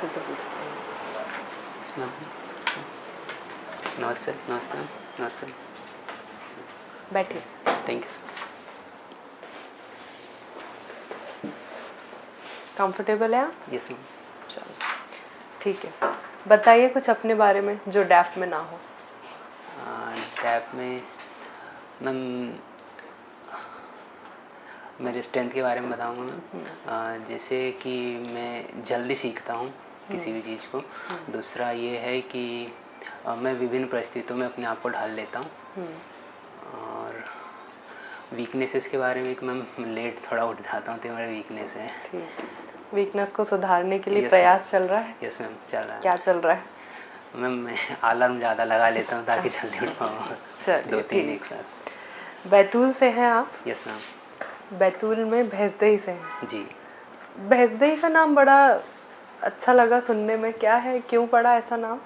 अच्छे से पूछ पाएंगे। नमस्ते नमस्ते नमस्ते, बैठिए। Thank you sir. कंफर्टेबल है आप? Yes ma'am. चलो ठीक है, बताइए कुछ अपने बारे में जो डैफ में ना हो। डैप में मैम मेरे स्ट्रेंथ के बारे में बताऊंगा मैम। जैसे कि मैं जल्दी सीखता हूँ किसी भी चीज़ को। दूसरा ये है कि मैं विभिन्न परिस्थितियों में अपने आप को ढाल लेता हूँ। और वीकनेसेस के बारे में कि मैं लेट थोड़ा उठ जाता हूँ, तो मेरा वीकनेस है। ठीक, वीकनेस को सुधारने के लिए Yes, प्रयास चल रहा है? यस मैम, चल रहा है। क्या चल रहा है? मैम मैं अलार्म ज़्यादा लगा लेता हूँ ताकि जल्दी उठ पाऊँ। चलिए 2-3 एक साथ। बैतूल से हैं आप? Yes ma'am. बैतूल में भैंसदेही से हैं? जी। भैंसदेही का नाम बड़ा अच्छा लगा सुनने में, क्या है, क्यों पड़ा ऐसा नाम?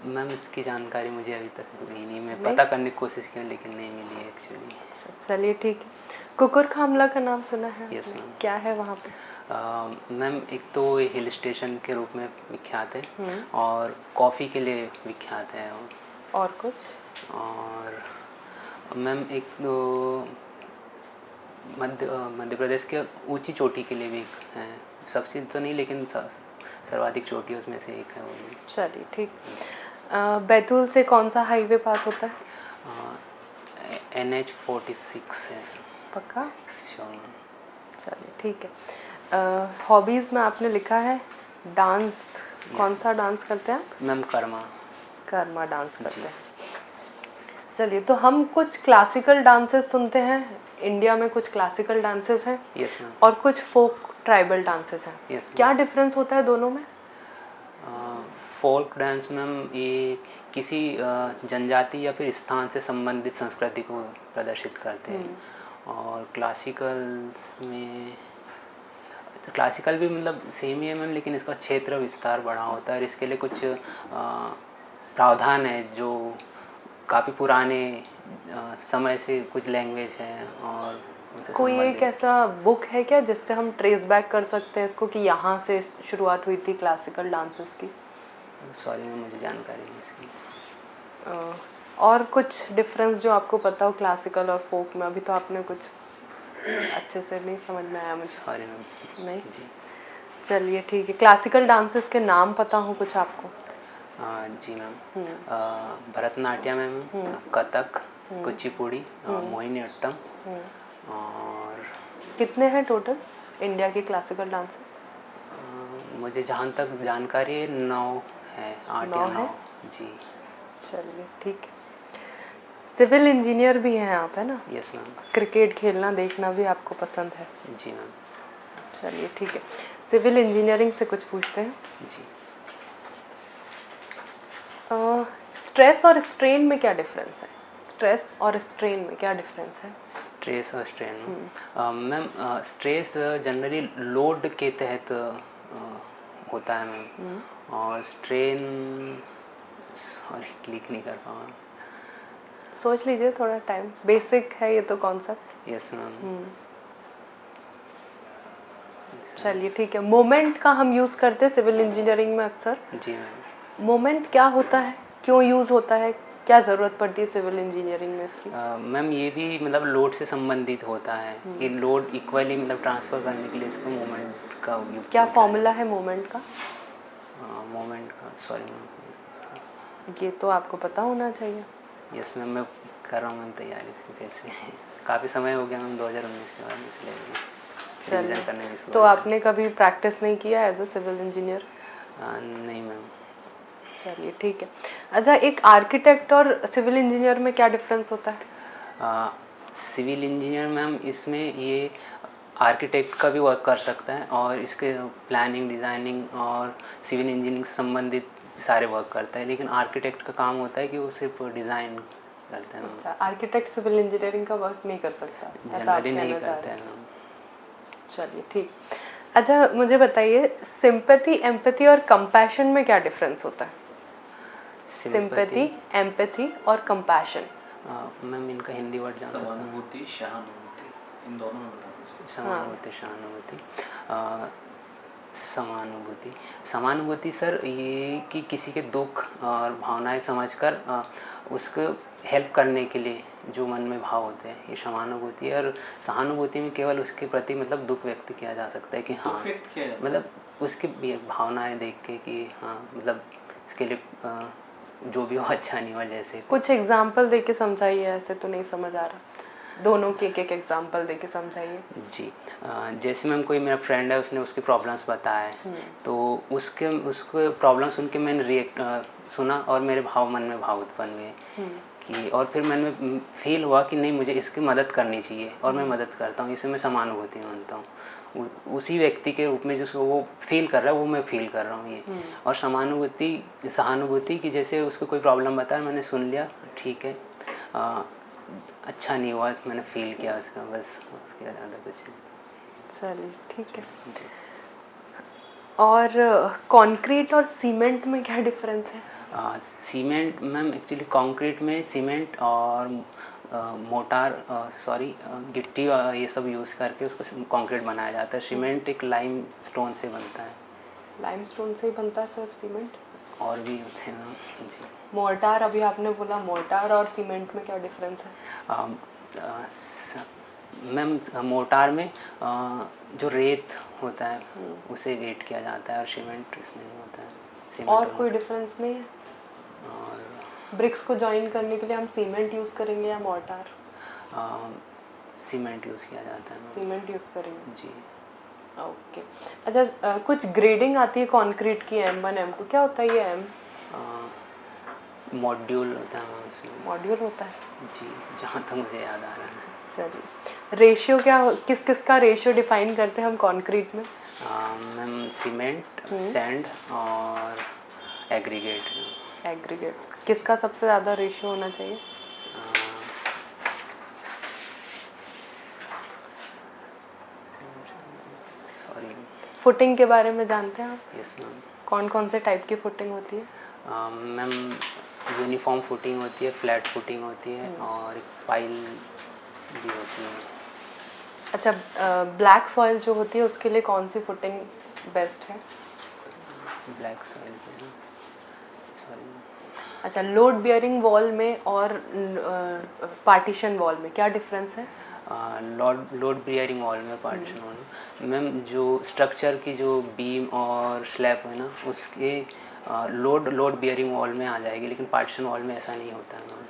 मैम इसकी जानकारी मुझे अभी तक नहीं, मैं पता करने की कोशिश की लेकिन नहीं मिली है एक्चुअली। चलिए ठीक है। कुकुर खामला का नाम सुना है? Yes ma'am. क्या है वहाँ पे? मैम एक तो हिल स्टेशन के रूप में विख्यात है और कॉफ़ी के लिए विख्यात है। और कुछ? और मैम एक तो मध्य प्रदेश के ऊंची चोटी के लिए भी है, सबसे तो नहीं लेकिन सर्वाधिक चोटी उसमें से एक है वो भी। चलिए ठीक। बैतूल से कौन सा हाईवे पास होता है? NH-46 है। पक्का? श्योर। चलिए ठीक है। हॉबीज़ में आपने लिखा है डांस, कौन सा डांस करते हैं आप? मैम कर्मा डांस करते हैं। चलिए, तो हम कुछ क्लासिकल डांसेस सुनते हैं, इंडिया में कुछ क्लासिकल डांसेस हैं। Yes ma'am. और कुछ फोक ट्राइबल डांसेस हैं। यस। क्या डिफरेंस होता है दोनों में? फोल्क डांस मैम ये किसी जनजाति या फिर स्थान से संबंधित संस्कृति को प्रदर्शित करते हैं। और क्लासिकल्स में तो क्लासिकल भी मतलब सेम ही है मैम, लेकिन इसका क्षेत्र विस्तार बड़ा होता है और इसके लिए कुछ प्रावधान है जो काफ़ी पुराने समय से कुछ लैंग्वेज हैं। और कोई एक ऐसा बुक है क्या जिससे हम ट्रेस बैक कर सकते हैं इसको कि यहाँ से शुरुआत हुई थी क्लासिकल डांसेस की? सॉरी मैम, मुझे जानकारी नहीं इसकी। और कुछ डिफरेंस जो आपको पता हो क्लासिकल और फोक में? अभी तो आपने कुछ अच्छे से नहीं समझ में आया मुझे। Sorry ma'am. नहीं जी। चलिए ठीक है। क्लासिकल डांसेस के नाम पता हो कुछ आपको? जी मैम। भरतनाट्यम है मैम, कथक, कुचिपुड़ी, मोहिनी अट्टम। और कितने हैं टोटल इंडिया के क्लासिकल डांसेस? मुझे जहाँ तक जानकारी है 9 है, 8 या 9 जी। चलिए ठीक है। सिविल इंजीनियर भी हैं आप, है ना? Yes ma'am. क्रिकेट खेलना देखना भी आपको पसंद है? जी मैम। चलिए ठीक है, सिविल इंजीनियरिंग से कुछ पूछते हैं। जी। स्ट्रेस और स्ट्रेन में क्या डिफरेंस है? स्ट्रेस और स्ट्रेन में क्या डिफरेंस है? स्ट्रेस और strain ma'am, stress generally load के तहत होता है मैम। और स्ट्रेन सॉरी क्लिक नहीं कर पाऊँ। सोच लीजिए थोड़ा टाइम, बेसिक है ये तो कॉन्सेप्ट। Yes ma'am. चलिए ठीक है। मोमेंट का हम यूज़ करते हैं सिविल इंजीनियरिंग में अक्सर। जी मैम। मोमेंट क्या होता है, क्यों यूज़ होता है, क्या ज़रूरत पड़ती है सिविल इंजीनियरिंग में इसकी? मैम ये भी मतलब लोड से संबंधित होता है कि लोड इक्वली मतलब ट्रांसफ़र करने के लिए इसको मोमेंट का उपयोग। क्या फॉर्मूला है मोमेंट का? मोमेंट का सॉरी मैम, ये तो आपको पता होना चाहिए। यस मैम, मैं कर रहा हूँ मैम तैयारी इसकी कैसे। काफ़ी समय हो गया मैम 2019 के बाद, इसलिए रिवीजन करने की। तो आपने कभी प्रैक्टिस नहीं किया एज अ सिविल इंजीनियर? नहीं मैम। चलिए ठीक है। अच्छा, एक आर्किटेक्ट और सिविल इंजीनियर में क्या डिफरेंस होता है? सिविल इंजीनियर मैम इसमें ये आर्किटेक्ट का भी वर्क कर सकता है और इसके प्लानिंग डिज़ाइनिंग और सिविल इंजीनियरिंग से संबंधित सारे वर्क करता है, लेकिन आर्किटेक्ट का काम होता है कि वो सिर्फ डिज़ाइन करते हैं। अच्छा, आर्किटेक्ट सिविल इंजीनियरिंग का वर्क नहीं कर सकता, ऐसा आप कहना चाह रहे हैं? चलिए ठीक। अच्छा मुझे बताइए, सिंपैथी, एम्पैथी और कंपैशन में क्या डिफरेंस होता है? सिंपैथी, एम्पैथी और कंपैशन। मैम इनका हिंदी वर्ड जान सकते हैं? समानुभूति, सहानुभूति, इन दोनों में बता दीजिए। समानुभूति, सहानुभूति। समानुभूति सर ये कि किसी के दुख और भावनाएं समझकर उसको हेल्प करने के लिए जो मन में भाव होते हैं, ये समानुभूति है। और सहानुभूति में केवल उसके प्रति मतलब दुख व्यक्त किया जा सकता है कि हाँ, मतलब उसकी भावनाएं देख के कि हाँ मतलब इसके लिए जो भी हो अच्छा नहीं हुआ। जैसे कुछ एग्जाम्पल दे के समझाइए, ऐसे तो नहीं समझ आ रहा, दोनों के एक एग्जाम्पल दे के समझाइए। जी जैसे मैम कोई मेरा फ्रेंड है, उसने उसके प्रॉब्लम्स बताए, तो उसके प्रॉब्लम सुन के मैंने सुना और मेरे मन में भाव उत्पन्न हुए कि, और फिर मैंने फील हुआ कि नहीं मुझे इसकी मदद करनी चाहिए और मैं मदद करता हूँ। इसे मैं समानुभूति मानता हूँ। उसी व्यक्ति के रूप में जिसको वो फील कर रहा है वो मैं फील कर रहा हूँ ये। और सहानुभूति की जैसे उसको कोई प्रॉब्लम बताया, मैंने सुन लिया, ठीक है, अच्छा नहीं हुआ, मैंने फील किया उसका, बस उसके ज़्यादा कुछ नहीं। चलिए ठीक है। और कंक्रीट और सीमेंट में क्या डिफरेंस है? सीमेंट मैम एक्चुअली कंक्रीट में सीमेंट और गिट्टी ये सब यूज़ करके उसको कंक्रीट बनाया जाता है। सीमेंट एक लाइम स्टोन से बनता है। लाइम स्टोन से ही बनता है सर सीमेंट? और भी होते हैं मैम जी। मोर्टार, अभी आपने बोला मोर्टार और सीमेंट में क्या डिफरेंस है? मैम मोर्टार में जो रेत होता है उसे वेट किया जाता है और सीमेंट इसमें नहीं होता है। सीमेंट और कोई डिफरेंस नहीं है? और ब्रिक्स को जॉइन करने के लिए हम सीमेंट यूज़ करेंगे या मोर्टार? सीमेंट यूज़ किया जाता है। सीमेंट यूज़ करेंगे जी। ओके। अच्छा कुछ ग्रेडिंग आती है कंक्रीट की, M1 M2, क्या होता है ये M? मॉड्यूल होता है मैम उसमें। मॉड्यूल होता है जी, जहाँ तक मुझे याद आ रहा है। चलिए रेशियो क्या, किस का रेशियो डिफाइन करते हैं हम कंक्रीट में? मैम सीमेंट, सैंड और एग्रीगेट। एग्रीगेट किसका सबसे ज़्यादा रेशियो होना चाहिए? सॉरी। फुटिंग के बारे में जानते हैं आप? Yes ma'am. कौन कौन से टाइप की फुटिंग होती है? मैम यूनिफॉर्म फुटिंग होती है, फ्लैट फुटिंग होती है और पाइल भी होती है। अच्छा ब्लैक सॉइल जो होती है उसके लिए कौन सी फुटिंग बेस्ट है? Black soil sorry. अच्छा लोड बियरिंग वॉल में और पार्टीशन वॉल में क्या डिफरेंस है? लोड बियरिंग वॉल में, पार्टीशन वॉल में मैम जो स्ट्रक्चर की जो बीम और स्लैब है ना उसके लोड बियरिंग वॉल में आ जाएगी, लेकिन पार्टीशन वॉल में ऐसा नहीं होता है मैम।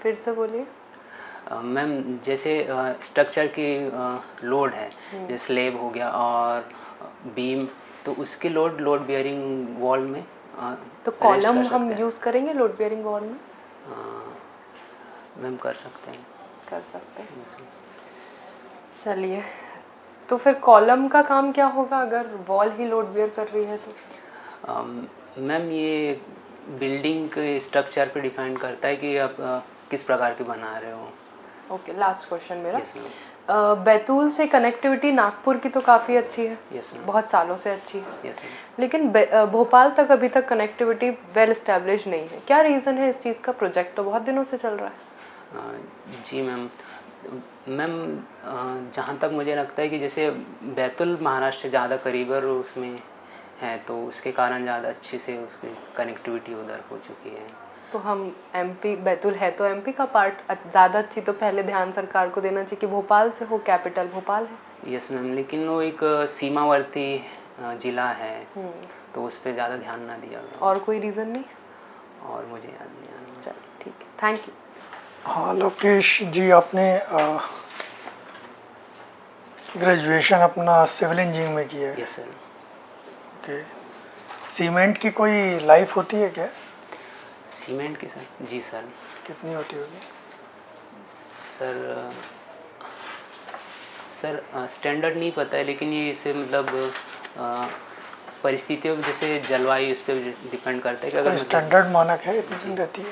फिर से बोलिए। मैम जैसे स्ट्रक्चर की लोड है, जैसे स्लैब हो गया और बीम, तो उसकी लोड बियरिंग वॉल में तो कॉलम हम यूज़ करेंगे लोड बियरिंग वॉल में? मैम कर सकते हैं। चलिए तो फिर कॉलम का काम क्या होगा अगर वॉल ही लोड बियर कर रही है तो? मैम ये बिल्डिंग के स्ट्रक्चर पे डिफाइन करता है कि आप किस प्रकार के बना रहे हो। ओके लास्ट क्वेश्चन मेरा। Yes ma'am. बैतूल से कनेक्टिविटी नागपुर की तो काफ़ी अच्छी है। Yes ma'am. बहुत सालों से अच्छी है। Yes ma'am. लेकिन भोपाल तक अभी तक कनेक्टिविटी वेल एस्टेब्लिश नहीं है, क्या रीज़न है इस चीज़ का? प्रोजेक्ट तो बहुत दिनों से चल रहा है। जी मैम जहाँ तक मुझे लगता है कि जैसे बैतूल महाराष्ट्र से ज़्यादा करीब और उसमें है, तो उसके कारण ज़्यादा अच्छे से उसकी कनेक्टिविटी उधर हो चुकी है। तो हम MP, बैतूल है तो MP का पार्ट, ज़्यादा अच्छी तो पहले ध्यान सरकार को देना चाहिए कि भोपाल से हो, कैपिटल भोपाल है। यस मैम, लेकिन वो एक सीमावर्ती जिला है तो उस पर ज़्यादा ध्यान ना दिया गया। और कोई रीज़न नहीं? और मुझे याद नहीं आ रहा। चलिए ठीक है, थैंक यू। हाँ लोकेश जी, आपने ग्रेजुएशन अपना सिविल इंजीनियरिंग में किया है? Yes sir. ओके। सीमेंट की कोई लाइफ होती है क्या? सीमेंट की सर? जी सर। कितनी होती होगी? सर स्टैंडर्ड नहीं पता है, लेकिन ये इसे मतलब परिस्थितियों जैसे जलवायु इस पर डिपेंड करता है कि अगर स्टैंडर्ड मानक है इतनी रहती है?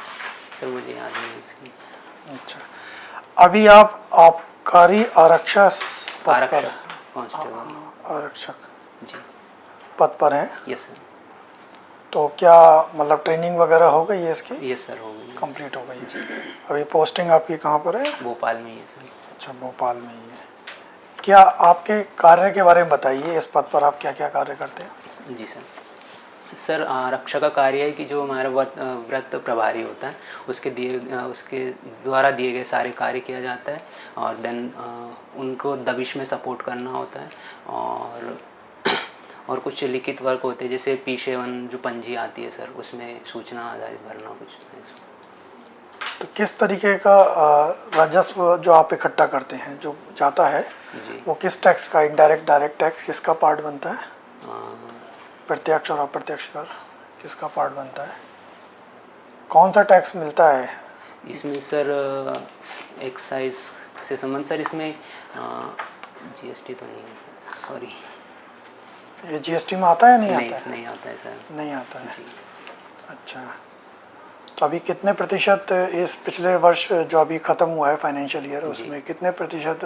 सर मुझे याद नहीं इसकी। अच्छा, अभी आप आबकारी आरक्षक जी पद पर हैं? Yes sir. तो क्या मतलब ट्रेनिंग वगैरह हो गई है इसकी? यस सर, हो गई, कंप्लीट हो गई है। अभी पोस्टिंग आपकी कहाँ पर है? भोपाल में ही है सर। अच्छा, भोपाल में ही है। क्या आपके कार्य के बारे में बताइए, इस पद पर आप क्या क्या कार्य करते हैं? जी सर, आरक्षक का कार्य है कि जो हमारा व्रत प्रभारी होता है उसके द्वारा दिए गए सारे कार्य किया जाता है, और देन उनको दबिश में सपोर्ट करना होता है, और कुछ लिखित वर्क होते हैं जैसे P7 जो पंजी आती है सर, उसमें सूचना आधारित भरना कुछ है इसमें। तो किस तरीके का राजस्व जो आप इकट्ठा करते हैं जो जाता है जी। वो किस टैक्स का, इनडायरेक्ट डायरेक्ट टैक्स किसका पार्ट बनता है? प्रत्यक्ष और अप्रत्यक्ष कर किसका पार्ट बनता है? कौन सा टैक्स मिलता है इसमें सर? एक्साइज से संबंध सर, इसमें GST तो नहीं है, सॉरी। ये GST में आता है, नहीं आता है? नहीं आता है सर। नहीं आता है जी। अच्छा, तो अभी कितने प्रतिशत इस पिछले वर्ष जो अभी ख़त्म हुआ है फाइनेंशियल ईयर, उसमें कितने प्रतिशत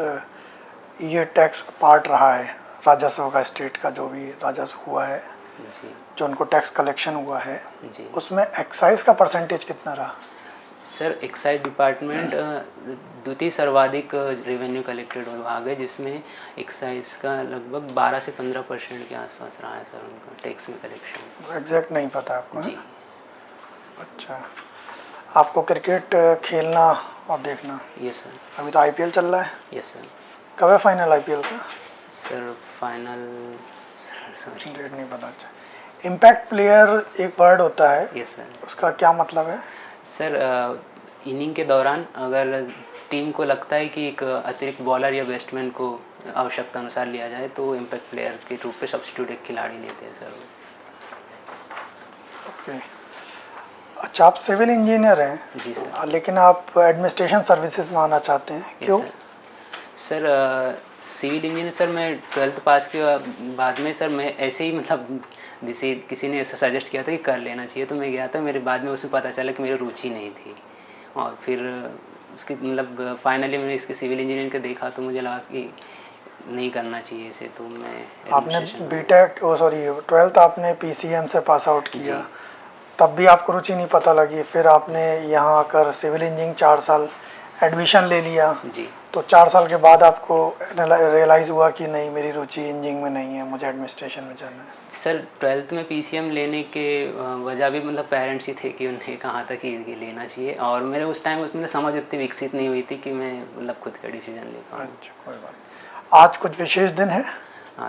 ये टैक्स पार्ट रहा है राजस्व का, स्टेट का जो भी राजस्व हुआ है जी। जो उनको टैक्स कलेक्शन हुआ है जी। उसमें एक्साइज का परसेंटेज कितना रहा? सर एक्साइज डिपार्टमेंट द्वितीय सर्वाधिक रेवेन्यू कलेक्टेड विभाग है, जिसमें एक्साइज का लगभग 12 से 15% के आसपास रहा है सर उनका टैक्स में कलेक्शन। एग्जैक्ट नहीं पता आपको? जी। अच्छा, आपको क्रिकेट खेलना और देखना? Yes sir. अभी तो IPL चल रहा है? Yes sir. कब है फाइनल IPL का? सर फाइनल सॉरी डेट नहीं पता। अच्छा, इम्पैक्ट प्लेयर एक वर्ड होता है, यस सर। उसका क्या मतलब है? सर इनिंग के दौरान अगर टीम को लगता है कि एक अतिरिक्त बॉलर या बैट्समैन को आवश्यकता अनुसार लिया जाए तो इम्पैक्ट प्लेयर के रूप में सब्स्टिट्यूट एक खिलाड़ी लेते हैं सर। ओके। अच्छा, आप सिविल इंजीनियर हैं? जी सर। लेकिन आप एडमिनिस्ट्रेशन सर्विसेज में आना चाहते हैं, क्यों? सर सिविल इंजीनियर सर, मैं 12th पास के बाद में सर मैं ऐसे ही मतलब जैसे किसी ने ऐसा सजेस्ट किया था कि कर लेना चाहिए, तो मैं गया था। मेरे बाद में उसमें पता चला कि मेरी रुचि नहीं थी, और फिर उसकी मतलब फाइनली मैंने इसके सिविल इंजीनियरिंग का देखा तो मुझे लगा कि नहीं करना चाहिए इसे, तो मैं आपने बीटेक 12th आपने PCM से पास आउट किया, तब भी आपको रुचि नहीं पता लगी, फिर आपने यहाँ आकर सिविल इंजीनियरिंग 4 साल एडमिशन ले लिया जी। तो 4 साल के बाद आपको रियलाइज़ हुआ कि नहीं, मेरी रुचि इंजीनियरिंग में नहीं है, मुझे एडमिनिस्ट्रेशन में जाना है? सर 12th में PCM लेने के वजह भी मतलब पेरेंट्स ही थे कि उन्हें कहा था कि ये लेना चाहिए, और मेरे उस टाइम उसमें समझ उतनी विकसित नहीं हुई थी कि मैं मतलब खुद का डिसीजन ले पाऊँ। अच्छा, कोई बात नहीं। आज कुछ विशेष दिन है?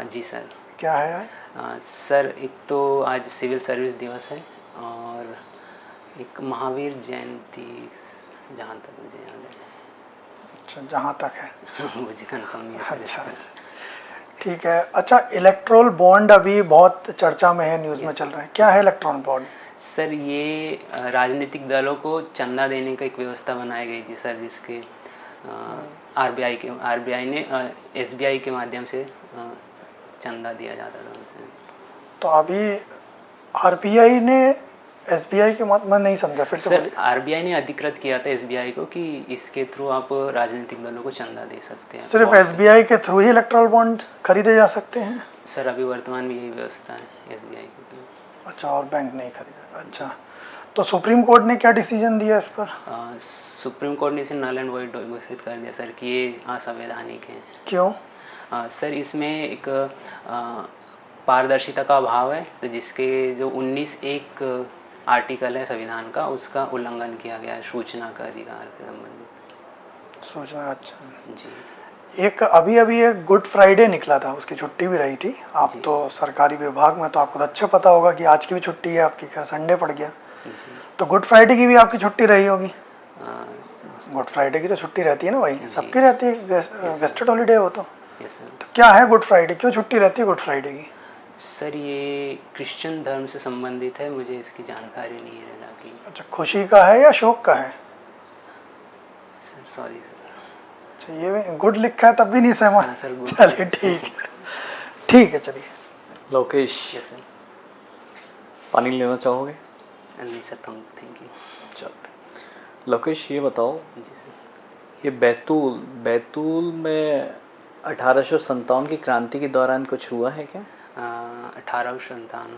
जी सर। क्या है आज? सर एक तो आज सिविल सर्विस दिवस है, और एक महावीर जयंती, जहाँ तक मुझे याद है। अच्छा, जहाँ तक है मुझे कंफर्म नहीं है। अच्छा, ठीक है। अच्छा, इलेक्ट्रोल बॉन्ड अभी बहुत चर्चा में है, न्यूज़ में चल रहा है, क्या है इलेक्ट्रोल बॉन्ड? सर ये राजनीतिक दलों को चंदा देने का एक व्यवस्था बनाई गई थी सर, जिसके RBI ने SBI के माध्यम से चंदा दिया जाता था उनसे। तो अभी RBI ने SBI के मैं नहीं समझा, फिर से सर बोलिए। RBI ने अधिकृत किया था SBI को कि इसके थ्रू आप राजनीतिक दलों को चंदा दे सकते हैं। सिर्फ SBI के थ्रू ही इलेक्ट्रोल बॉन्ड खरीदे जा सकते हैं? सर अभी वर्तमान में यही व्यवस्था है SBI के थ्रू। अच्छा, और बैंक नहीं खरीदा? अच्छा, तो सुप्रीम कोर्ट ने क्या डिसीजन दिया इस पर? सुप्रीम कोर्ट ने इसे नल एंड वॉइड घोषित कर दिया सर कि ये असंवैधानिक है। क्यों? सर इसमें एक पारदर्शिता का अभाव है, तो जिसके जो 19(1) आर्टिकल है संविधान का, उसका उल्लंघन किया गया है सूचना का अधिकार के संबंधित। सूचना, अच्छा जी। एक अभी एक गुड फ्राइडे निकला था, उसकी छुट्टी भी रही थी। आप तो सरकारी विभाग में, तो आपको तो अच्छा पता होगा कि आज की भी छुट्टी है आपकी, खैर संडे पड़ गया, तो गुड फ्राइडे की भी आपकी छुट्टी रही होगी। गुड फ्राइडे की तो छुट्टी रहती है ना भाई, सबकी रहती है, गेस्टेड हॉलीडे हो तो क्या है गुड फ्राइडे, क्यों छुट्टी रहती है गुड फ्राइडे की? सर ये क्रिश्चियन धर्म से संबंधित है, मुझे इसकी जानकारी नहीं है कि। अच्छा, खुशी का है या शोक का है? Sir sorry sir. अच्छा, ये भी गुड लिखा है तब भी नहीं सहमत? चलिए ठीक है चलिए। Lokesh, yes sir. पानी लेना चाहोगे? नहीं सर, थैंक यू। चलो लोकेश, ये बताओ, जी सर, ये बैतूल में 1857 की क्रांति के दौरान कुछ हुआ है क्या? 1857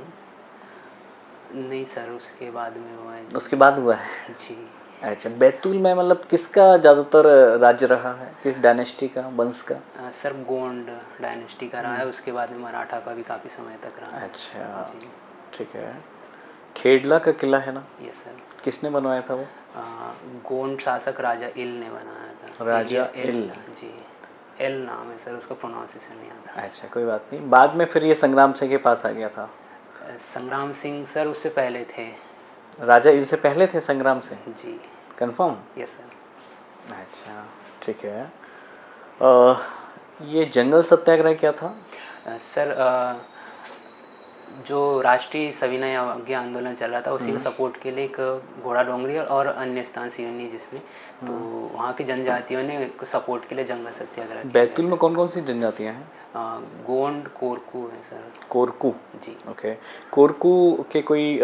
नहीं सर, उसके बाद में हुआ है। उसके बाद हुआ है? जी। अच्छा, बैतूल में मतलब किसका ज़्यादातर राज्य रहा है, किस डायनेस्टी का, वंश का? सर गोंड डायनेस्टी का रहा है, उसके बाद में मराठा का भी काफ़ी समय तक रहा है। अच्छा, जी ठीक है। खेडला का किला है ना, यस सर। किसने बनवाया था वो? गोंड शासक राजा इल ने बनाया था। राजा इल। जी, एल नाम है सर, उसका प्रोनाउंसिएशन नहीं आता। अच्छा, कोई बात नहीं। बाद में फिर ये संग्राम सिंह के पास आ गया था। संग्राम सिंह सर उससे पहले थे। राजा इल से पहले थे संग्राम सिंह? जी कंफर्म? Yes sir. अच्छा, ठीक है। ये जंगल सत्याग्रह क्या था? सर जो राष्ट्रीय सविनय अवज्ञा आंदोलन चल रहा था उसी को सपोर्ट के लिए एक घोड़ा डोंगरी और अन्य स्थान सिवनी जिसमें, तो वहाँ की जनजातियों ने सपोर्ट के लिए जंगल सत्याग्रह किया। बैतूल में कौन कौन सी जनजातियाँ हैं? गोंड कोरकू है सर। कोरकू? जी ओके। कोरकू के कोई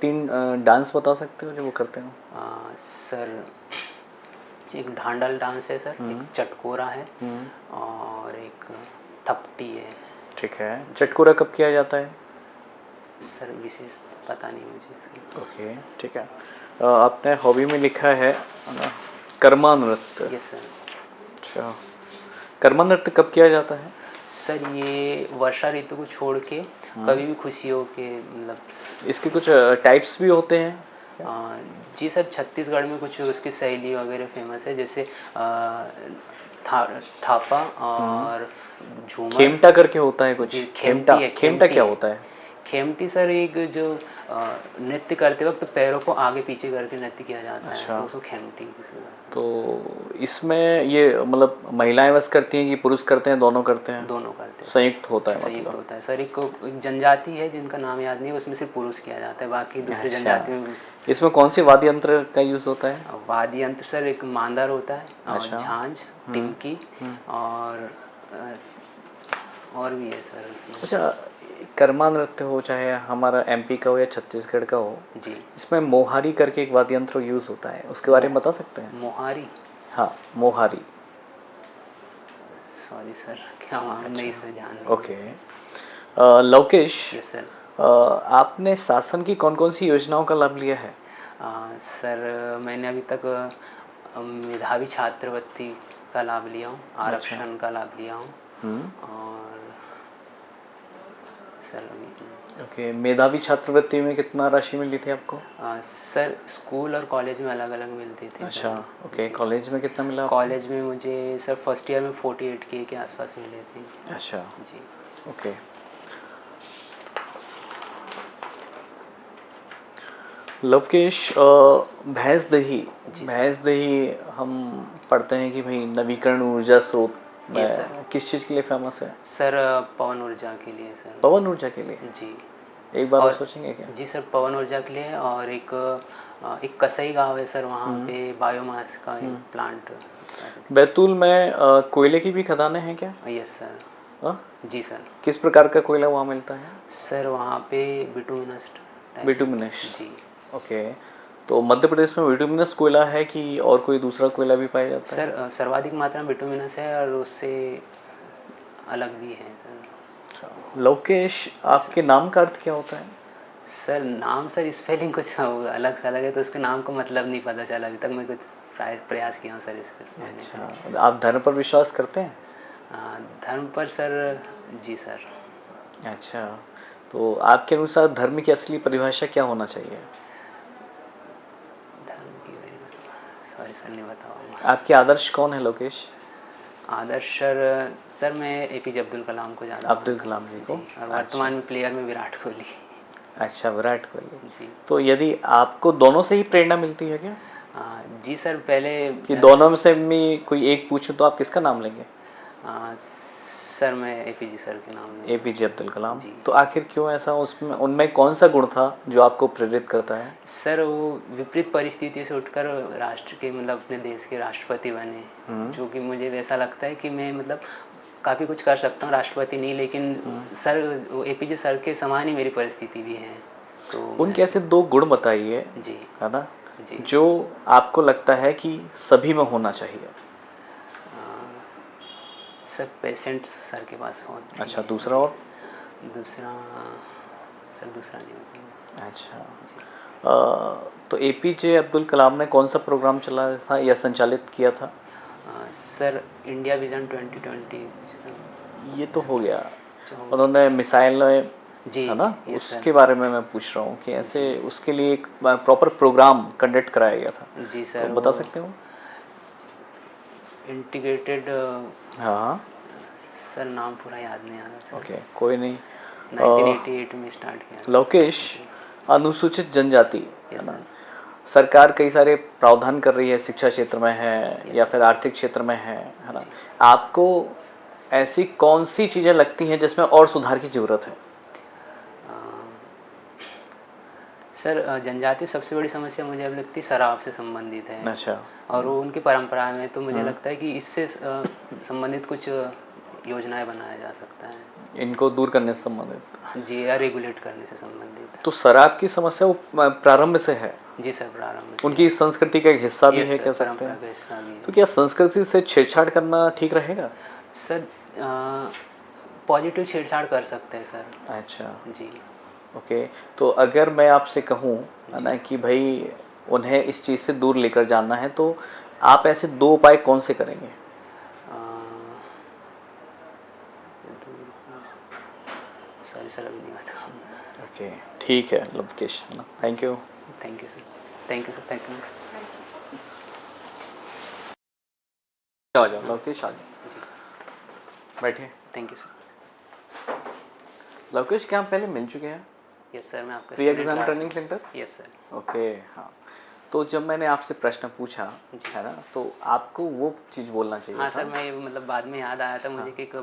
3 डांस बता सकते हो जो वो करते हो? सर एक ढांडल डांस है सर, एक चटकोरा है और एक थपटी है। ठीक है। चटकोरा कब किया जाता है? सर विशेष पता नहीं मुझे सर। ओके, ठीक है। आपने हॉबी में लिखा है कर्मा नृत्य। Yes sir. अच्छा, कर्मा नृत्य कब किया जाता है? सर ये वर्षा ऋतु को छोड़ के कभी भी खुशी हो के, मतलब इसके कुछ टाइप्स भी होते हैं? जी सर, छत्तीसगढ़ में कुछ उसकी शैली वगैरह फेमस है, जैसे थापा और झूमर। खेमटा करके होता है कुछ? जी, खेमटा, खेमटा क्या होता है? खेमटी सर एक जो नृत्य करते वक्त पैरों को आगे पीछे करके नृत्य किया जाता है, तो उसको खेमटी। तो इसमें ये मतलब महिलाएं बस करती हैं कि पुरुष करते हैं, दोनों करते हैं? दोनों करते हैं। संयुक्त होता है? संयुक्त मतलब होता है सर। एक जनजाति है जिनका नाम याद नहीं है, उसमें सिर्फ पुरुष किया जाता है, बाकी दूसरी जनजातियों में। इसमें कौन सी वाद्य यंत्र का यूज होता है? वाद्य यंत्र सर एक मांदर होता है, और झांझ, टिमकी और भी है सर इसमें। अच्छा, कर्मा नृत्य हो चाहे हमारा एमपी का हो या छत्तीसगढ़ का हो, जी, इसमें मोहारी करके एक वाद्य यंत्र यूज होता है, उसके बारे में बता सकते हैं? मोहारी? हाँ, मोहारी। सॉरी सर, क्या नहीं सर, ध्यान नहीं। ओके। Lavkesh, yes sir. आपने शासन की कौन कौन सी योजनाओं का लाभ लिया है? सर मैंने अभी तक मेधावी छात्रवृत्ति का लाभ लिया हूँ, आरक्षण का लाभ लिया हूँ, और सर अभी ओके। मेधावी छात्रवृत्ति में कितना राशि मिली थी आपको? सर स्कूल और कॉलेज में अलग अलग मिलती थी। अच्छा, ओके। कॉलेज में कितना मिला? कॉलेज में मुझे सर फर्स्ट ईयर में 48K के आसपास मिले थे। अच्छा, जी ओके। लवकेश, भैंस दही हम पढ़ते हैं कि भाई नवीकरण ऊर्जा स्रोत में किस चीज़ के लिए फेमस है? सर पवन ऊर्जा के लिए सर। पवन ऊर्जा के लिए? जी। एक बार और सोचेंगे क्या? जी सर, पवन ऊर्जा के लिए, और एक कसई गांव है सर, वहाँ पे बायोमास का एक प्लांट। बैतूल में कोयले की भी खदानें हैं क्या? Yes sir. जी सर। किस प्रकार का कोयला वहाँ मिलता है? सर वहाँ पे बिटुमिनस। जी। ओके। तो मध्य प्रदेश में बिटुमिनस कोयला है कि और कोई दूसरा कोयला भी पाया जाता है? सर सर्वाधिक मात्रा में बिटुमिनस है, और उससे अलग भी है सर। लवकेश, आपके नाम का अर्थ क्या होता है? सर नाम सर स्पेलिंग कुछ अलग से अलग है, तो उसके नाम का मतलब नहीं पता चला अभी तक। मैं कुछ प्रयास किया हूँ सर इसका। अच्छा, आप धर्म पर विश्वास करते हैं? धर्म पर सर? जी सर। अच्छा, तो आपके अनुसार धर्म की असली परिभाषा क्या होना चाहिए? धर्म की सॉरी सर, नहीं बताऊँगा। आपके आदर्श कौन है लोकेश? आदर्श सर मैं APJ अब्दुल कलाम को ज़्यादा। अब्दुल कलाम जी को? और वर्तमान में प्लेयर में विराट कोहली। अच्छा, विराट कोहली जी। जी। तो यदि आपको दोनों से ही प्रेरणा मिलती है क्या? जी सर, पहले कि दोनों में से मैं कोई एक पूछूं तो आप किसका नाम लेंगे? सर मैं APJ सर के नाम में। APJ अब्दुल कलाम। जी। तो आखिर क्यों ऐसा? उसमें उनमें कौन सा गुण था जो आपको प्रेरित करता है? सर वो विपरीत परिस्थितियों से उठकर राष्ट्र के, मतलब अपने देश के राष्ट्रपति बने, जो कि मुझे वैसा लगता है कि मैं मतलब काफ़ी कुछ कर सकता हूँ, राष्ट्रपति नहीं, लेकिन सर APJ सर के समान ही मेरी परिस्थिति भी है। तो उनके ऐसे 2 गुण बताइए, जी, है ना, जी, जो आपको लगता है कि सभी में होना चाहिए। सर पेशेंट्स सर के पास हो। अच्छा, दूसरा? और दूसरा सर, दूसरा नहीं होता। अच्छा, तो एपीजे अब्दुल कलाम ने कौन सा प्रोग्राम चलाया था या संचालित किया था? सर इंडिया विजन 2020 ये तो हो गया, उन्होंने मिसाइल जी, है ना, yes, उसके बारे में मैं पूछ रहा हूँ कि ऐसे उसके लिए एक प्रॉपर प्रोग्राम कंडक्ट कराया गया था। जी सर, तो बता सकते हो? इंटीग्रेटेड, हाँ सर नाम पूरा याद नहीं आ रहा सर। ओके, कोई नहीं। 1988 में स्टार्ट किया। लोकेश, अनुसूचित जनजाति है Yes, ना, sir. सरकार कई सारे प्रावधान कर रही है, शिक्षा क्षेत्र में है या फिर आर्थिक क्षेत्र में है ना, आपको ऐसी कौन सी चीज़ें लगती हैं जिसमें और सुधार की ज़रूरत है? सर जनजाति सबसे बड़ी समस्या मुझे अब लगती है शराब से संबंधित है। अच्छा। और वो उनकी परंपरा में, तो मुझे लगता है कि इससे संबंधित कुछ योजनाएं बनाया जा सकता है, इनको दूर करने से संबंधित। जी, या रेगुलेट करने से संबंधित। तो शराब की समस्या वो प्रारंभ से है? जी सर, प्रारंभ से। उनकी संस्कृति का एक हिस्सा भी Yes, है, sir, कह सकते परंपरा हैं। का हिस्सा भी है। तो क्या संस्कृति से छेड़छाड़ करना ठीक रहेगा? सर पॉजिटिव छेड़छाड़ कर सकते हैं सर। अच्छा, जी। ओके। तो अगर मैं आपसे कहूँ है ना कि भाई उन्हें इस चीज़ से दूर लेकर जाना है, तो आप ऐसे 2 उपाय कौन से करेंगे? सॉरी सर, अभी नहीं बता। ओके, ठीक है लवकेश, है ना, thank you. Thank you sir, thank you sir, thank you. आ जाओ लवकेश, आ जाओ, जी, बैठिए। Thank you sir. लवकेश, क्या हम पहले मिल चुके हैं? यस सर, मैं आपका pre exam training centre? Yes sir. Okay, हाँ। तो जब मैंने आपसे प्रश्न पूछा है ना, तो आपको वो चीज़ बोलना चाहिए हाँ था। सर, मैं मतलब बाद में याद आया था मुझे कि एक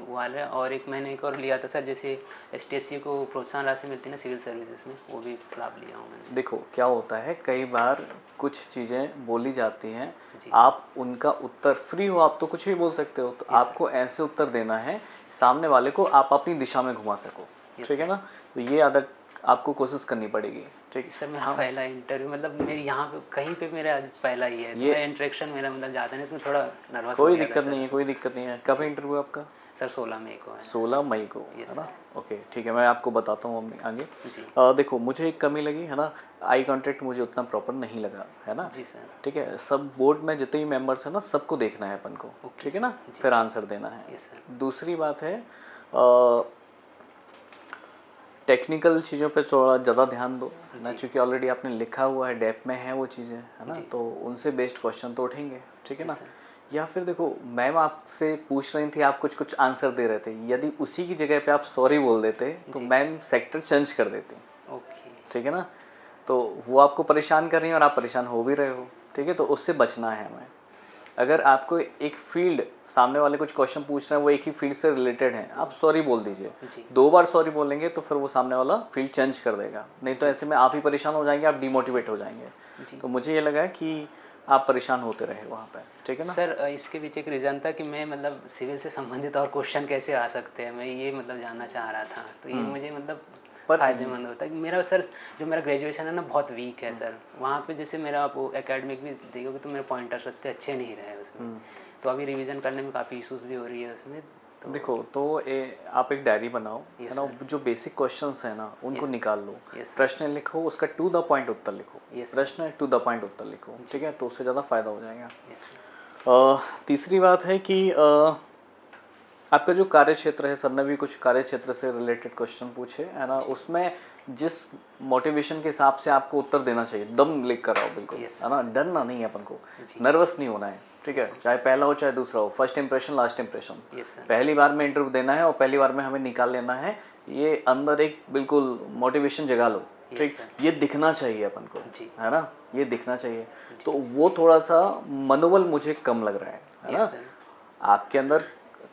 वाला है, और एक मैंने एक और लिया था सर, जैसे एसटीएससी को प्रोत्साहन राशि मिलती है ना सिविल सर्विसेज में, वो भी लाभ लिया हूँ मैंने। देखो क्या होता है, कई बार कुछ चीज़ें बोली जाती हैं, जी। आप उनका उत्तर फ्री हो, आप तो कुछ भी बोल सकते हो, तो आपको ऐसे उत्तर देना है सामने वाले को आप अपनी दिशा में घुमा सको, ठीक है ना। तो ये आदत आपको कोशिश करनी पड़ेगी, ठीक। सर मेरा पहला इंटरव्यू, मतलब मेरी यहाँ पे कहीं पे मेरा पहला ही है, तो मैं इंटरेक्शन मेरा मतलब ज़्यादा नहीं, तो थोड़ा नर्वस। कोई दिक्कत नहीं है, कोई दिक्कत नहीं है। कब है इंटरव्यू आपका? सर 16 मई को है। 16 मई को, है ना। ओके, ठीक है, मैं आपको बताता हूँ आगे। देखो, मुझे एक कमी लगी है ना, आई कांटेक्ट मुझे उतना प्रॉपर नहीं लगा, है ना। जी सर। ठीक है, सब बोर्ड में जितने भी मेंबर्स हैं ना, सबको देखना है अपन को, ठीक है ना, फिर आंसर देना है। दूसरी बात है, टेक्निकल चीज़ों पे थोड़ा ज़्यादा ध्यान दो ना, क्योंकि ऑलरेडी आपने लिखा हुआ है, डेप में है वो चीज़ें, है ना, तो उनसे बेस्ड क्वेश्चन तो उठेंगे, ठीक है ना। या फिर देखो, मैम आपसे पूछ रही थी, आप कुछ कुछ आंसर दे रहे थे, यदि उसी की जगह पे आप सॉरी बोल देते तो मैम सेक्टर चेंज कर देती, ओके, ठीक है ना। तो वो आपको परेशान कर रही हैं और आप परेशान हो भी रहे हो, ठीक है, तो उससे बचना है हमें। अगर आपको एक फील्ड, सामने वाले कुछ क्वेश्चन पूछ रहे हैं, वो एक ही फील्ड से रिलेटेड हैं, आप सॉरी बोल दीजिए। 2 बार सॉरी बोलेंगे तो फिर वो सामने वाला फील्ड चेंज कर देगा, नहीं तो ऐसे में आप ही परेशान हो जाएंगे, आप डिमोटिवेट हो जाएंगे। तो मुझे ये लगा कि आप परेशान होते रहे वहाँ पे, ठीक है ना। सर इसके पीछे एक रीज़न था कि मैं मतलब सिविल से संबंधित और क्वेश्चन कैसे आ सकते हैं, मैं ये मतलब जानना चाह रहा था, तो ये मुझे मतलब फायदेमंद होता है। मेरा सर जो मेरा ग्रेजुएशन है ना बहुत वीक है सर, वहाँ पे जैसे मेरा आप एकेडमिक भी देखोगे तो मेरे पॉइंटर्स उतने अच्छे नहीं रहे उसमें, तो अभी रिवीजन करने में काफ़ी इशूज़ भी हो रही है उसमें। तो देखो, तो आप एक डायरी बनाओ, है ना, जो बेसिक क्वेश्चंस है ना उनको निकाल लो, प्रश्न लिखो, उसका टू द पॉइंट उत्तर लिखो, प्रश्न टू द पॉइंट उत्तर लिखो, ठीक है, तो उससे ज़्यादा फायदा हो जाएगा। तीसरी बात है कि आपका जो कार्य क्षेत्र है, सर ने भी कुछ कार्य क्षेत्र से रिलेटेड क्वेश्चन पूछे, है ना, उसमें जिस मोटिवेशन के हिसाब से आपको उत्तर देना चाहिए, दम लिख कर आओ बिल्कुल, है ना, डरना नहीं है अपन को, नर्वस नहीं होना है, ठीक है, चाहे पहला हो चाहे दूसरा हो, फर्स्ट इंप्रेशन लास्ट इंप्रेशन। पहली बार में इंटरव्यू देना है और पहली बार में हमें निकाल लेना है, ये अंदर एक बिल्कुल मोटिवेशन जगा लो, ठीक, ये दिखना चाहिए अपन को, है ना, ये दिखना चाहिए। तो वो थोड़ा सा मनोबल मुझे कम लग रहा है ना। आपके अंदर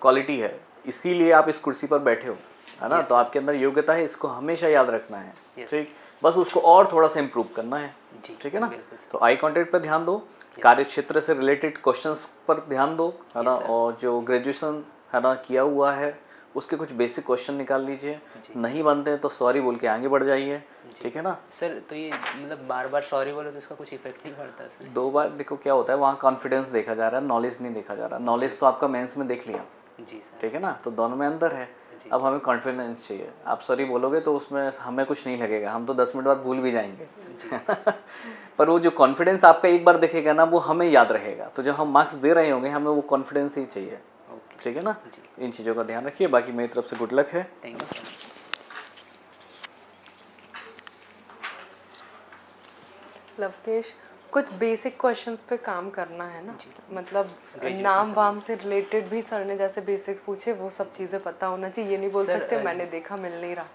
क्वालिटी है, इसीलिए आप इस कुर्सी पर बैठे हो, है ना, तो आपके अंदर योग्यता है, इसको हमेशा याद रखना है, ठीक, बस उसको और थोड़ा सा इम्प्रूव करना है, ठीक है ना। तो आई कांटेक्ट पर ध्यान दो, कार्य क्षेत्र से रिलेटेड क्वेश्चंस पर ध्यान दो, है ना, और जो ग्रेजुएशन है ना किया हुआ है उसके कुछ बेसिक क्वेश्चन निकाल लीजिए, नहीं बनते हैं तो सॉरी बोल के आगे बढ़ जाइए, ठीक है ना। सर तो ये मतलब बार बार सॉरी बोलो तो इसका कुछ इफेक्ट नहीं पड़ता सर? 2 बार देखो क्या होता है, वहाँ कॉन्फिडेंस देखा जा रहा है, नॉलेज नहीं देखा जा रहा। नॉलेज तो आपका मेंस में देख लिया, जी सर, ठीक है ना, तो दोनों में अंदर है। अब हमें कॉन्फिडेंस चाहिए। आप सॉरी बोलोगे तो उसमें हमें कुछ नहीं लगेगा, हम तो 10 मिनट बाद भूल भी जाएंगे पर वो जो कॉन्फिडेंस आपका एक बार दिखेगा ना, वो हमें याद रहेगा। तो जब हम मार्क्स दे रहे होंगे हमें वो कॉन्फिडेंस ही चाहिए, ठीक है ना। इन चीज़ों का ध्यान रखिए। बाकी मेरी तरफ से गुड लक है। Thank you. लवकेश, कुछ बेसिक क्वेश्चंस पे काम करना है ना, मतलब नाम वाम से रिलेटेड भी सर ने जैसे बेसिक पूछे वो सब चीज़ें पता होना चाहिए। ये नहीं बोल सकते मैंने देखा मिल नहीं रहा।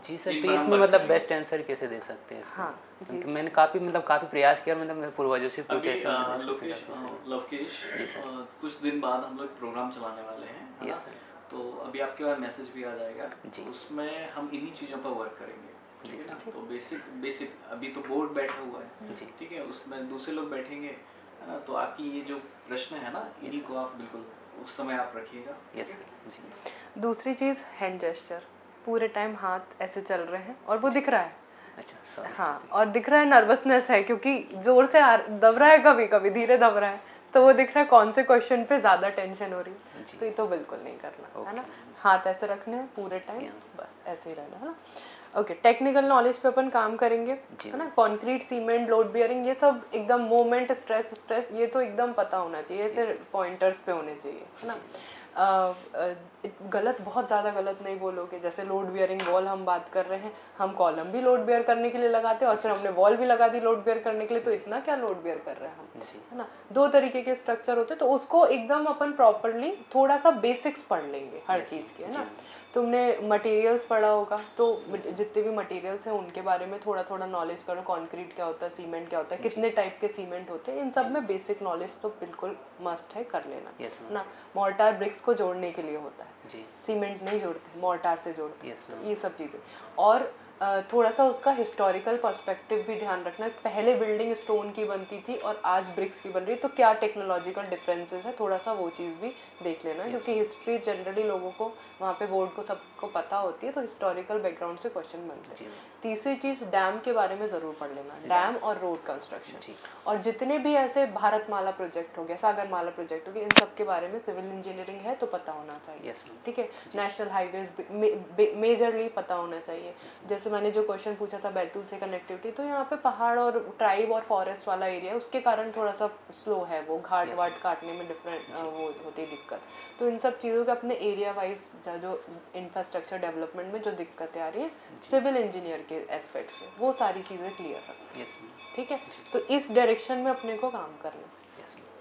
जी सर, तो इसमें मतलब बेस्ट आंसर कैसे दे सकते हैं? हाँ, क्योंकि मैंने काफ़ी प्रयास किया, मतलब मेरे पूर्वजों से पूछे। लवकेश, कुछ दिन बाद हम लोग प्रोग्राम चलाने वाले हैं, है ना? तो अभी आपके पास मैसेज भी आ जाएगा, उसमें हम इन्हीं चीज़ों पर वर्क करेंगे, ठीक है ना। तो बेसिक अभी तो बोर्ड बैठा हुआ है, ठीक है, उसमें दूसरे लोग बैठेंगे, है ना। तो आपकी ये जो प्रश्न है ना, इन्हीं को आप बिल्कुल उस समय आप रखिएगा। यस जी। दूसरी चीज़ हैंड जेस्चर, पूरे टाइम हाथ ऐसे चल रहे हैं और वो दिख रहा है। अच्छा सॉरी। हाँ, और दिख रहा है नर्वसनेस है क्योंकि जोर से दब रहा है, कभी कभी धीरे दब रहा है, तो वो दिख रहा है कौन से क्वेश्चन पे ज़्यादा टेंशन हो रही है। तो ये तो बिल्कुल नहीं करना है ना, हाथ ऐसे रखने हैं पूरे टाइम, बस ऐसे ही रहना है ना। ओके, टेक्निकल नॉलेज पे अपन काम करेंगे, है ना। कंक्रीट, सीमेंट, लोड बियरिंग, ये सब एकदम मोमेंट, स्ट्रेस ये तो एकदम पता होना चाहिए, ऐसे पॉइंटर्स पे होने चाहिए, है ना। गलत, बहुत ज़्यादा गलत नहीं बोलोगे। जैसे लोड बियरिंग वॉल हम बात कर रहे हैं, हम कॉलम भी लोड बियर करने के लिए लगाते हैं और फिर हमने वॉल भी लगा दी लोड बियर करने के लिए, तो इतना क्या लोड बियर कर रहे हैं हम, है ना। दो तरीके के स्ट्रक्चर होते हैं, तो उसको एकदम अपन प्रॉपरली थोड़ा सा बेसिक्स पढ़ लेंगे हर चीज़ के, है ना। तुमने मटेरियल्स पढ़ा होगा, तो जितने भी मटेरियल्स हैं उनके बारे में थोड़ा थोड़ा नॉलेज करो। कंक्रीट क्या होता है, सीमेंट क्या होता है, कितने टाइप के सीमेंट होते हैं, इन सब में बेसिक नॉलेज तो बिल्कुल मस्ट है, कर लेना, है ना। मोर्टार ब्रिक्स को जोड़ने के लिए होता है, सीमेंट नहीं जोड़ते, मोर्टार से जोड़ते हैं, ये सब चीज़ें। और थोड़ा सा उसका हिस्टोरिकल पर्सपेक्टिव भी ध्यान रखना, पहले बिल्डिंग स्टोन की बनती थी और आज ब्रिक्स की बन रही है, तो क्या टेक्नोलॉजिकल डिफरेंसेस है, थोड़ा सा वो चीज़ भी देख लेना, क्योंकि हिस्ट्री जनरली लोगों को वहाँ पे बोर्ड को सबको पता होती है, तो हिस्टोरिकल बैकग्राउंड से क्वेश्चन बनते हैं। तीसरी चीज़, डैम के बारे में ज़रूर पढ़ लेना, डैम और रोड कंस्ट्रक्शन, और जितने भी ऐसे भारतमाला प्रोजेक्ट हो गया, सागरमाला प्रोजेक्ट हो गया, इन सब के बारे में सिविल इंजीनियरिंग है तो पता होना चाहिए, ठीक है। नेशनल हाईवेज मेजरली पता होना चाहिए। जैसे मैंने जो क्वेश्चन पूछा था बैतूल से कनेक्टिविटी, तो यहाँ पे पहाड़ और ट्राइब और फॉरेस्ट वाला एरिया है, उसके कारण थोड़ा सा स्लो है, वो घाट वाट काटने में डिफरेंट वो होती दिक्कत। तो इन सब चीज़ों के अपने एरिया वाइज जो इंफ्रास्ट्रक्चर डेवलपमेंट में जो दिक्कतें आ रही हैं सिविल इंजीनियर के एस्पेक्ट से, वो सारी चीज़ें क्लियर रखना, ठीक है। तो इस डायरेक्शन में अपने को काम करना।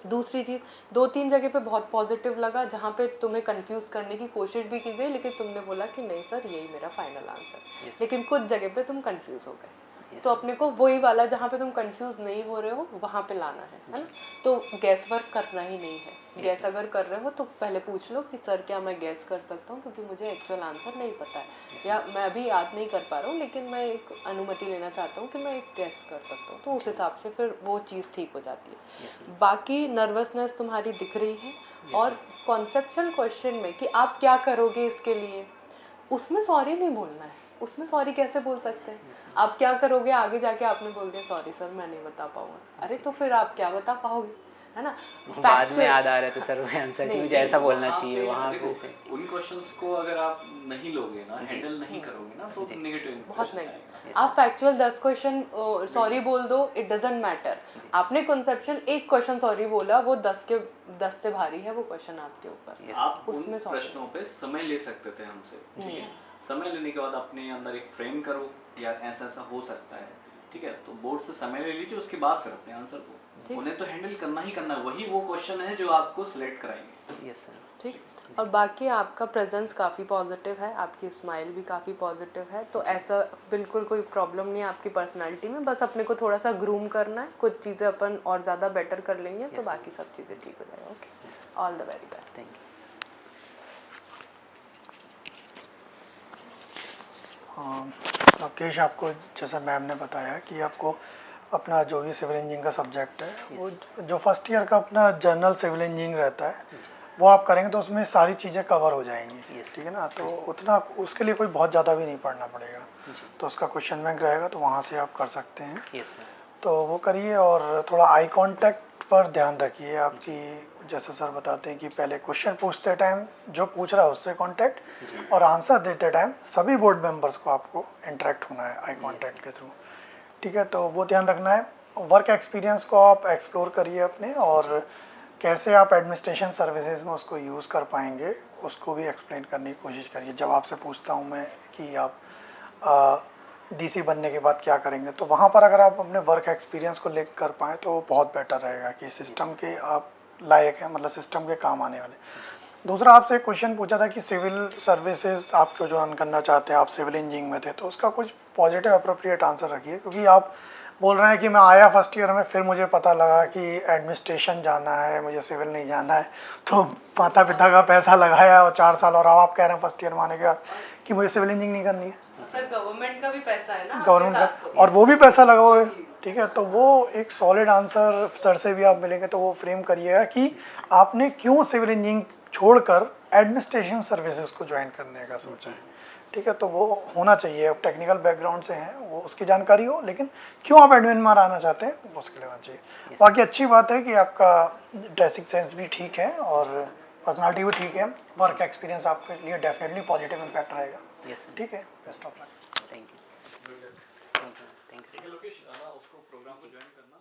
दूसरी चीज़, 2-3 जगह पे बहुत पॉजिटिव लगा, जहाँ पे तुम्हें कंफ्यूज करने की कोशिश भी की गई, लेकिन तुमने बोला कि नहीं सर यही मेरा फाइनल आंसर, लेकिन कुछ जगह पे तुम कंफ्यूज हो गए, तो अपने को वही वाला जहाँ पे तुम कंफ्यूज नहीं हो रहे हो वहाँ पे लाना है ना। तो गैस वर्क करना ही नहीं है, गैस अगर कर रहे हो तो पहले पूछ लो कि सर क्या मैं गैस कर सकता हूँ, क्योंकि मुझे एक्चुअल आंसर नहीं पता है, या मैं अभी याद नहीं कर पा रहा हूँ, लेकिन मैं एक अनुमति लेना चाहता हूँ कि मैं एक गैस कर सकता हूँ, तो उस हिसाब से फिर वो चीज़ ठीक हो जाती है। बाकी नर्वसनेस तुम्हारी दिख रही है, और कॉन्सेप्चुअल क्वेश्चन में कि आप क्या करोगे इसके लिए, उसमें सॉरी नहीं बोलना है। उसमें सॉरी कैसे बोल सकते हैं, आप क्या करोगे आगे जाके आपने बोल दिया सॉरी सर मैं नहीं बता पाऊंगा, अरे तो फिर आप क्या बता पाओगे, है ना। बाद में याद आ रहा था सर वो आंसर कि मुझे ऐसा बोलना चाहिए वहाँ पे से। उन क्वेश्चंस को अगर आप नहीं लोगे ना, हैंडल नहीं करोगे ना, तो नेगेटिव बहुत नहीं। आप फैक्चुअल 10 क्वेश्चन सॉरी बोल दो, इट डजंट मैटर। आपने कॉन्सेप्शन एक क्वेश्चन सॉरी बोला, वो 10 से भारी है वो क्वेश्चन आपके ऊपर। आप उसमें प्रश्नों पे समय ले सकते थे हमसे, ठीक है। समय लेने के बाद अपने अंदर एक फ्रेम करो, यार ऐसा ऐसा हो सकता है, ठीक है। तो बोर्ड से समय ले लीजिए, उसके बाद फिर अपने आंसर दो। उन्हें तो हैंडल करना ही करना है, वही वो क्वेश्चन है जो आपको सिलेक्ट कराएंगे। यस सर, ठीक। और बाकी आपका प्रेजेंस काफ़ी पॉजिटिव है, आपकी स्माइल भी काफ़ी पॉजिटिव है, तो ऐसा बिल्कुल कोई प्रॉब्लम नहीं है आपकी पर्सनालिटी में। बस अपने को थोड़ा सा ग्रूम करना है, कुछ चीज़ें अपन और ज़्यादा बेटर कर लेंगे तो बाकी सब चीज़ें ठीक हो जाएगा। Okay, all the very best. Thank you. Lavkesh, आपको जैसा मैम ने बताया कि आपको अपना जो भी सिविल इंजीनियरिंग का सब्जेक्ट है, वो जो फर्स्ट ईयर का अपना जनरल सिविल इंजीनियरिंग रहता है, वो आप करेंगे तो उसमें सारी चीज़ें कवर हो जाएंगी, ठीक है ना। तो उतना उसके लिए कोई बहुत ज़्यादा भी नहीं पढ़ना पड़ेगा, तो उसका क्वेश्चन बैंक रहेगा, तो वहाँ से आप कर सकते हैं। तो वो करिए, और थोड़ा आई कांटेक्ट पर ध्यान रखिए, आपकी जैसे सर बताते हैं कि पहले क्वेश्चन पूछते टाइम जो पूछ रहा है उससे कांटेक्ट, और आंसर देते टाइम सभी बोर्ड मेंबर्स को आपको इंटरेक्ट होना है आई कांटेक्ट के थ्रू। ठीक है, तो वो ध्यान रखना है। वर्क एक्सपीरियंस को आप एक्सप्लोर करिए अपने, और कैसे आप एडमिनिस्ट्रेशन सर्विसेज में उसको यूज़ कर पाएंगे उसको भी एक्सप्लेन करने की कोशिश करिए। जब आपसे पूछता हूँ मैं कि आप डीसी बनने के बाद क्या करेंगे, तो वहाँ पर अगर आप अपने वर्क एक्सपीरियंस को लिंक कर पाएँ तो वो बहुत बेटर रहेगा कि सिस्टम के आप लायक हैं, मतलब सिस्टम के काम आने वाले। दूसरा आपसे एक क्वेश्चन पूछा था कि सिविल सर्विसेज आपको ज्वाइन करना चाहते हैं, आप सिविल इंजीनियरिंग में थे, तो उसका कुछ पॉजिटिव अप्रोप्रिएट आंसर रखिए, क्योंकि आप बोल रहे हैं कि मैं आया फर्स्ट ईयर में, फिर मुझे पता लगा कि एडमिनिस्ट्रेशन जाना है, मुझे सिविल नहीं जाना है, तो माता पिता का पैसा लगाया और 4 साल, और अब आप कह रहे हैं फर्स्ट ईयर में आने के बाद कि मुझे सिविल इंजीनियरिंग नहीं करनी है। सर गवर्नमेंट का भी पैसा है ना, गवर्नमेंट का, और वो भी पैसा लगाओगे। ठीक है, तो वो एक सॉलिड आंसर सर से भी आप मिलेंगे तो वो फ्रेम करिएगा कि आपने क्यों सिविल इंजीनियरिंग छोड़कर एडमिनिस्ट्रेशन सर्विसेज को ज्वाइन करने का सोचा है। ठीक है, तो वो होना चाहिए। अब टेक्निकल बैकग्राउंड से हैं वो उसकी जानकारी हो, लेकिन क्यों आप एडमिन में आना चाहते हैं वो उसके लिए होना चाहिए। बाकी अच्छी बात है कि आपका ड्रेसिंग सेंस भी ठीक है और पर्सनालिटी भी ठीक है। वर्क एक्सपीरियंस आपके लिए डेफिनेटली पॉजिटिव इम्पैक्ट रहेगा। ठीक है, best of luck. Thank you. Lokesh उसको प्रोग्राम को ज्वाइन करना।